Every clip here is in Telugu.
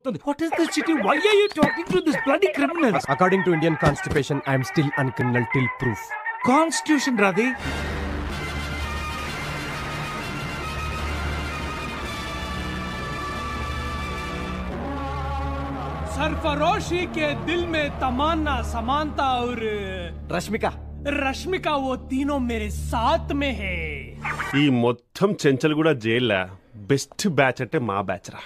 What is this city? Why are you talking to this bloody criminals? According to Indian Constitution, I am still uncriminal till proof. Constitution, Radhe. सरफरोशी के दिल में तमन्ना समानता और रश्मिका वो तीनों मेरे साथ में है. ఈ మొత్తం చెంచల్గూడ జైల్లో బెస్ట్ బ్యాచ్ అంటే మా బ్యాచ్ రా.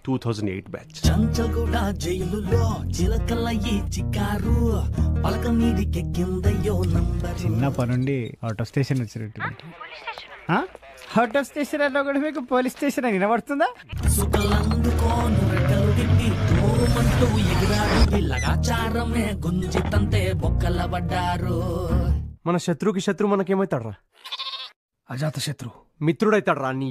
2008 బ్యాచ్. చెంచల్గూడ జైలులో చిలకలయ్యి చికారు పలక మీదికి కిందయ్యో నంబర్. చిన్నప్పటి నుండి అవుట్ ఆఫ్ స్టేషన్ వచ్చినట్టు. అవుట్ ఆఫ్ స్టేషన్ అన్నా కూడా మీకు పోలీస్ స్టేషన్ అని వినబడుతుందా? సుఖలందుకోను రెక్కలు తిట్టి తోమంటూ ఎగిరాడు లగాచారమే గుంజితంతే బొక్కల పడ్డారు. మన శత్రువుకి శత్రువు మనకేమవుతాడ్రా? అజాత శత్రు మిత్రుడైతాడ్రా. నీ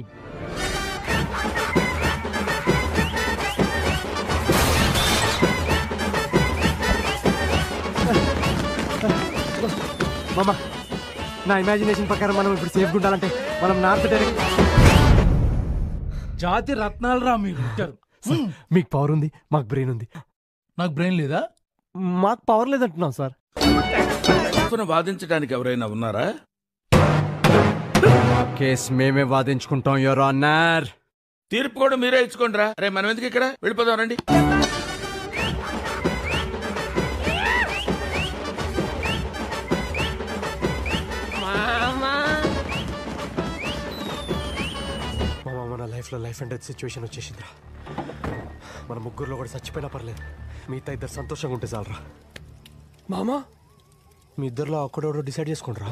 మామా, నా ఇమాజినేషన్ ప్రకారం మనం ఇప్పుడు సేఫ్గా ఉండాలంటే మనం నార్త్ డైరెక్ట్. జాతి రత్నాలు రా మీరు. మీకు పవర్ ఉంది, మాకు బ్రెయిన్ ఉంది. నాకు బ్రెయిన్ లేదా? మాకు పవర్ లేదంటున్నాం సార్. వాదించడానికి ఎవరైనా ఉన్నారా? కేస్ మేమే వాదించుకుంటాం యువర్ ఆనర్. తీర్పు కూడా మీరే ఇచ్చుకోండిరా. రే మనం ఎందుకు ఇక్కడ, వెళ్ళిపోదాం రండి. మన లైఫ్లో లైఫ్ అండ్ డెత్ సిచ్యువేషన్ వచ్చేసిందిరా. మన ముగ్గురులో కూడా చచ్చిపోయినా పర్లేదు, మిగతా ఇద్దరు సంతోషంగా ఉంటే చాలరా. మామా, మీ ఇద్దరులో ఒక్కడెవడో డిసైడ్ చేసుకుంటారా?